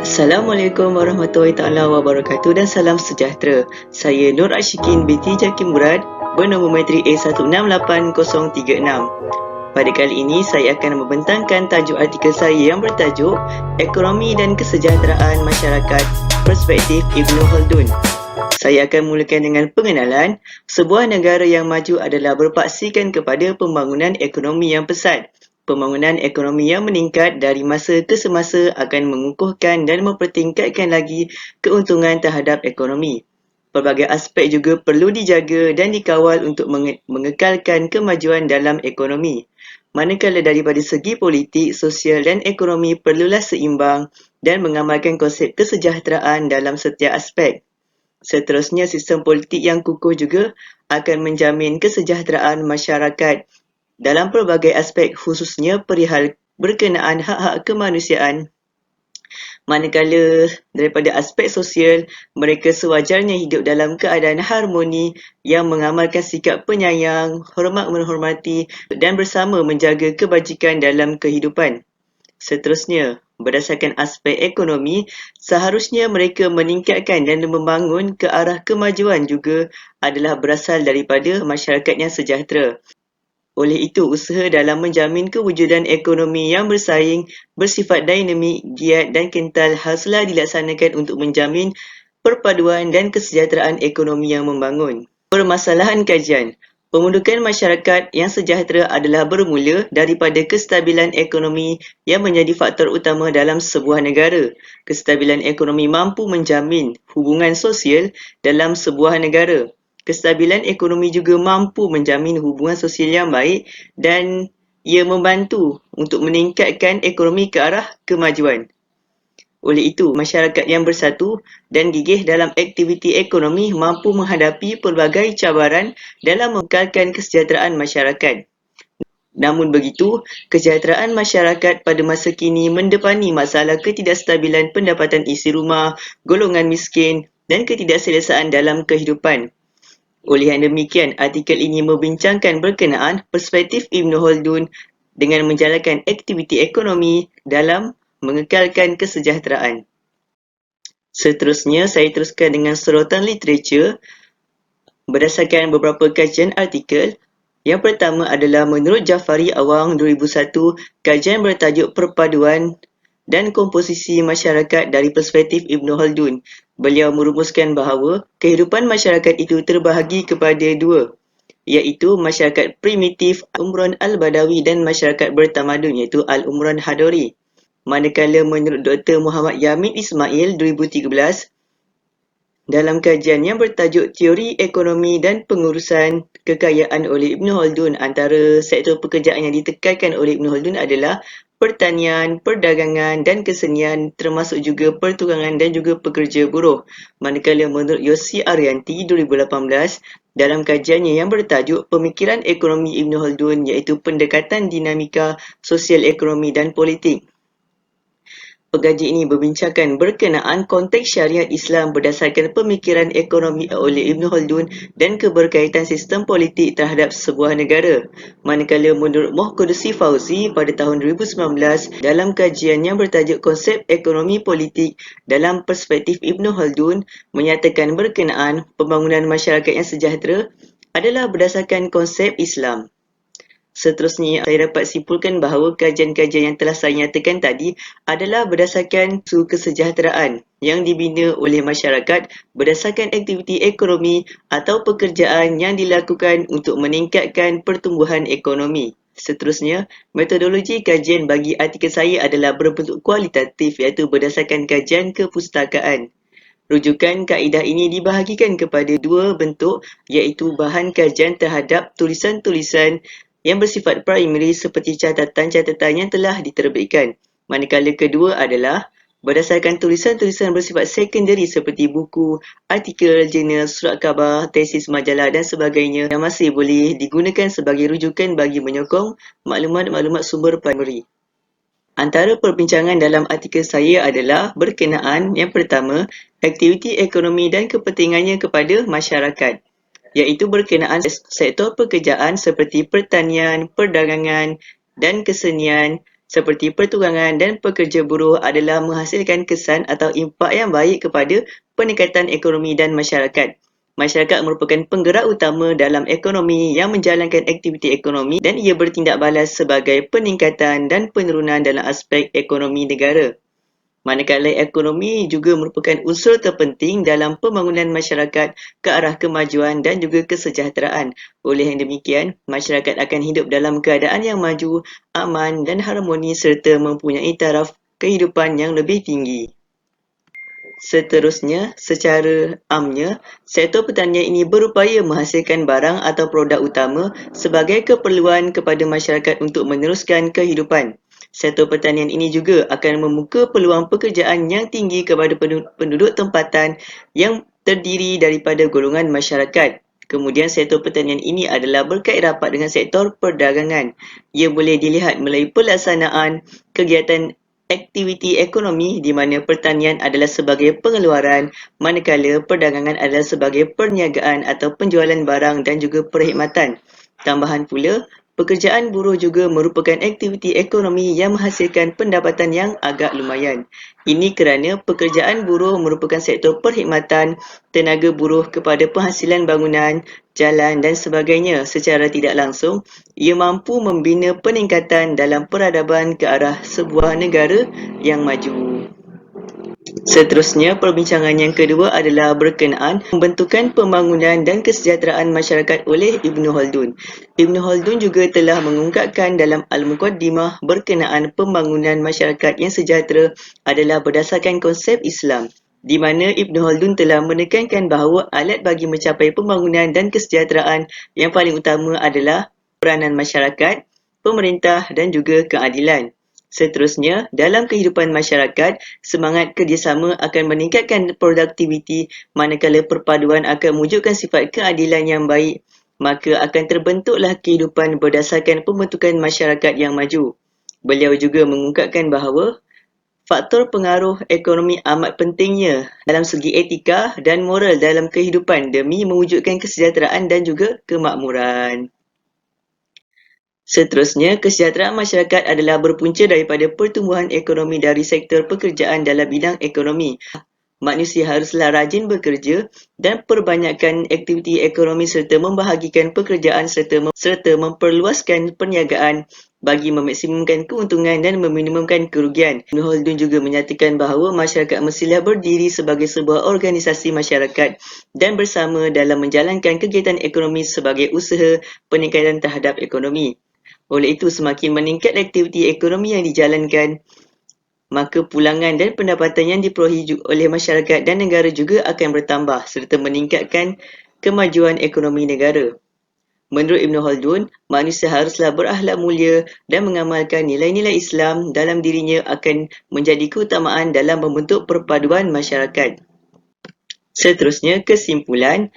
Assalamualaikum warahmatullahi taala wabarakatuh dan salam sejahtera. Saya Nur Ashikin binti Jaki Murad bernombor matrik A168036. Pada kali ini saya akan membentangkan tajuk artikel saya yang bertajuk Ekonomi dan Kesejahteraan Masyarakat Perspektif Ibnu Khaldun. Saya akan mulakan dengan pengenalan. Sebuah negara yang maju adalah berpaksikan kepada pembangunan ekonomi yang pesat. Pembangunan ekonomi yang meningkat dari masa ke semasa akan mengukuhkan dan mempertingkatkan lagi keuntungan terhadap ekonomi. Pelbagai aspek juga perlu dijaga dan dikawal untuk mengekalkan kemajuan dalam ekonomi. Manakala daripada segi politik, sosial dan ekonomi perlulah seimbang dan mengamalkan konsep kesejahteraan dalam setiap aspek. Seterusnya, sistem politik yang kukuh juga akan menjamin kesejahteraan masyarakat dalam pelbagai aspek, khususnya perihal berkenaan hak-hak kemanusiaan. Manakala daripada aspek sosial, mereka sewajarnya hidup dalam keadaan harmoni yang mengamalkan sikap penyayang, hormat menghormati dan bersama menjaga kebajikan dalam kehidupan. Seterusnya, berdasarkan aspek ekonomi, seharusnya mereka meningkatkan dan membangun ke arah kemajuan juga adalah berasal daripada masyarakat yang sejahtera. Oleh itu, usaha dalam menjamin kewujudan ekonomi yang bersaing, bersifat dinamik, giat dan kental haruslah dilaksanakan untuk menjamin perpaduan dan kesejahteraan ekonomi yang membangun. Permasalahan kajian. Pembentukan masyarakat yang sejahtera adalah bermula daripada kestabilan ekonomi yang menjadi faktor utama dalam sebuah negara. Kestabilan ekonomi mampu menjamin hubungan sosial dalam sebuah negara. Kestabilan ekonomi juga mampu menjamin hubungan sosial yang baik dan ia membantu untuk meningkatkan ekonomi ke arah kemajuan. Oleh itu, masyarakat yang bersatu dan gigih dalam aktiviti ekonomi mampu menghadapi pelbagai cabaran dalam mengekalkan kesejahteraan masyarakat. Namun begitu, kesejahteraan masyarakat pada masa kini mendepani masalah ketidakstabilan pendapatan isi rumah, golongan miskin dan ketidakselesaan dalam kehidupan. Oleh yang demikian, artikel ini membincangkan berkenaan perspektif Ibnu Khaldun dengan menjalankan aktiviti ekonomi dalam mengekalkan kesejahteraan. Seterusnya, saya teruskan dengan sorotan literatur berdasarkan beberapa kajian artikel. Yang pertama adalah menurut Jafari Awang 2001, kajian bertajuk Perpaduan dan Komposisi Masyarakat dari Perspektif Ibnu Khaldun. Beliau merumuskan bahawa kehidupan masyarakat itu terbahagi kepada dua, iaitu masyarakat primitif Al-Umran Al-Badawi dan masyarakat bertamadun iaitu Al-Umran Hadori. Manakala menurut Dr. Muhammad Yamin Ismail 2013, dalam kajian yang bertajuk Teori Ekonomi dan Pengurusan Kekayaan oleh Ibnu Khaldun, antara sektor pekerjaan yang ditekankan oleh Ibnu Khaldun adalah pertanian, perdagangan dan kesenian, termasuk juga pertukangan dan juga pekerja buruh. Manakala menurut Yossi Arianti 2018, dalam kajiannya yang bertajuk Pemikiran Ekonomi Ibnu Khaldun iaitu pendekatan dinamika sosial ekonomi dan politik. Pengkaji ini membincangkan berkenaan konteks syariat Islam berdasarkan pemikiran ekonomi oleh Ibnu Khaldun dan keberkaitan sistem politik terhadap sebuah negara. Manakala menurut Mohkudusi Fauzi pada tahun 2019, dalam kajian yang bertajuk Konsep Ekonomi Politik dalam Perspektif Ibnu Khaldun, menyatakan berkenaan pembangunan masyarakat yang sejahtera adalah berdasarkan konsep Islam. Seterusnya, saya dapat simpulkan bahawa kajian-kajian yang telah saya nyatakan tadi adalah berdasarkan isu kesejahteraan yang dibina oleh masyarakat berdasarkan aktiviti ekonomi atau pekerjaan yang dilakukan untuk meningkatkan pertumbuhan ekonomi. Seterusnya, metodologi kajian bagi artikel saya adalah berbentuk kualitatif iaitu berdasarkan kajian kepustakaan. Rujukan kaedah ini dibahagikan kepada dua bentuk iaitu bahan kajian terhadap tulisan-tulisan yang bersifat primary seperti catatan-catatan yang telah diterbitkan. Manakala kedua adalah berdasarkan tulisan-tulisan bersifat secondary seperti buku, artikel, jurnal, surat khabar, tesis, majalah dan sebagainya yang masih boleh digunakan sebagai rujukan bagi menyokong maklumat-maklumat sumber primary. Antara perbincangan dalam artikel saya adalah berkenaan yang pertama, aktiviti ekonomi dan kepentingannya kepada masyarakat, iaitu berkenaan sektor pekerjaan seperti pertanian, perdagangan dan kesenian seperti pertukangan dan pekerja buruh adalah menghasilkan kesan atau impak yang baik kepada peningkatan ekonomi dan masyarakat. Masyarakat merupakan penggerak utama dalam ekonomi yang menjalankan aktiviti ekonomi dan ia bertindak balas sebagai peningkatan dan penurunan dalam aspek ekonomi negara. Manakala ekonomi juga merupakan unsur terpenting dalam pembangunan masyarakat ke arah kemajuan dan juga kesejahteraan. Oleh yang demikian, masyarakat akan hidup dalam keadaan yang maju, aman dan harmoni serta mempunyai taraf kehidupan yang lebih tinggi. Seterusnya, secara amnya, sektor pertanian ini berupaya menghasilkan barang atau produk utama sebagai keperluan kepada masyarakat untuk meneruskan kehidupan. Sektor pertanian ini juga akan membuka peluang pekerjaan yang tinggi kepada penduduk tempatan yang terdiri daripada golongan masyarakat. Kemudian sektor pertanian ini adalah berkait rapat dengan sektor perdagangan. Ia boleh dilihat melalui pelaksanaan kegiatan aktiviti ekonomi di mana pertanian adalah sebagai pengeluaran, manakala perdagangan adalah sebagai perniagaan atau penjualan barang dan juga perkhidmatan. Tambahan pula, pekerjaan buruh juga merupakan aktiviti ekonomi yang menghasilkan pendapatan yang agak lumayan. Ini kerana pekerjaan buruh merupakan sektor perkhidmatan tenaga buruh kepada penghasilan bangunan, jalan dan sebagainya. Secara tidak langsung, ia mampu membina peningkatan dalam peradaban ke arah sebuah negara yang maju. Seterusnya, perbincangan yang kedua adalah berkenaan pembentukan pembangunan dan kesejahteraan masyarakat oleh Ibn Khaldun. Ibn Khaldun juga telah mengungkapkan dalam Al-Muqaddimah berkenaan pembangunan masyarakat yang sejahtera adalah berdasarkan konsep Islam, di mana Ibn Khaldun telah menekankan bahawa alat bagi mencapai pembangunan dan kesejahteraan yang paling utama adalah peranan masyarakat, pemerintah dan juga keadilan. Seterusnya, dalam kehidupan masyarakat, semangat kerjasama akan meningkatkan produktiviti manakala perpaduan akan mewujudkan sifat keadilan yang baik, maka akan terbentuklah kehidupan berdasarkan pembentukan masyarakat yang maju. Beliau juga mengungkapkan bahawa faktor pengaruh ekonomi amat pentingnya dalam segi etika dan moral dalam kehidupan demi mewujudkan kesejahteraan dan juga kemakmuran. Seterusnya, kesejahteraan masyarakat adalah berpunca daripada pertumbuhan ekonomi dari sektor pekerjaan dalam bidang ekonomi. Manusia haruslah rajin bekerja dan perbanyakkan aktiviti ekonomi serta membahagikan pekerjaan serta memperluaskan perniagaan bagi memaksimumkan keuntungan dan meminimumkan kerugian. Ibn Khaldun juga menyatakan bahawa masyarakat mestilah berdiri sebagai sebuah organisasi masyarakat dan bersama dalam menjalankan kegiatan ekonomi sebagai usaha peningkatan terhadap ekonomi. Oleh itu, semakin meningkat aktiviti ekonomi yang dijalankan, maka pulangan dan pendapatan yang diperolehi oleh masyarakat dan negara juga akan bertambah serta meningkatkan kemajuan ekonomi negara. Menurut Ibn Khaldun, manusia haruslah berakhlak mulia dan mengamalkan nilai-nilai Islam dalam dirinya akan menjadi keutamaan dalam membentuk perpaduan masyarakat. Seterusnya, kesimpulan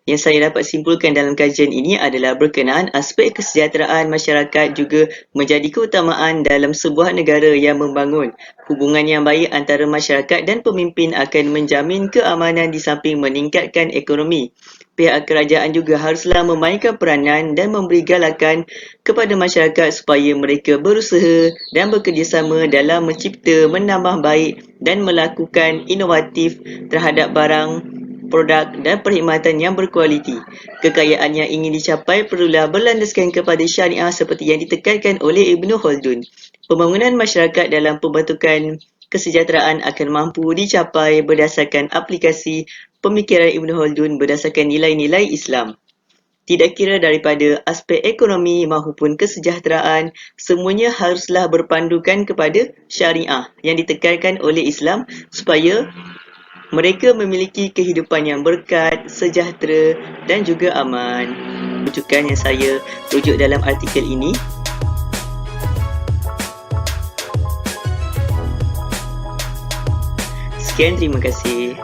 yang saya dapat simpulkan dalam kajian ini adalah berkenaan aspek kesejahteraan masyarakat juga menjadi keutamaan dalam sebuah negara yang membangun. Hubungan yang baik antara masyarakat dan pemimpin akan menjamin keamanan di samping meningkatkan ekonomi. Pihak kerajaan juga haruslah memainkan peranan dan memberi galakan kepada masyarakat supaya mereka berusaha dan bekerjasama dalam mencipta, menambah baik dan melakukan inovatif terhadap barang, produk dan perkhidmatan yang berkualiti. Kekayaan yang ingin dicapai perlulah berlandaskan kepada syariah seperti yang ditekankan oleh Ibn Khaldun. Pembangunan masyarakat dalam pembentukan kesejahteraan akan mampu dicapai berdasarkan aplikasi pemikiran Ibn Khaldun berdasarkan nilai-nilai Islam. Tidak kira daripada aspek ekonomi maupun kesejahteraan, semuanya haruslah berpandukan kepada syariah yang ditekankan oleh Islam supaya mereka memiliki kehidupan yang berkat, sejahtera dan juga aman. Rujukan yang saya rujuk dalam artikel ini. Sekian, terima kasih.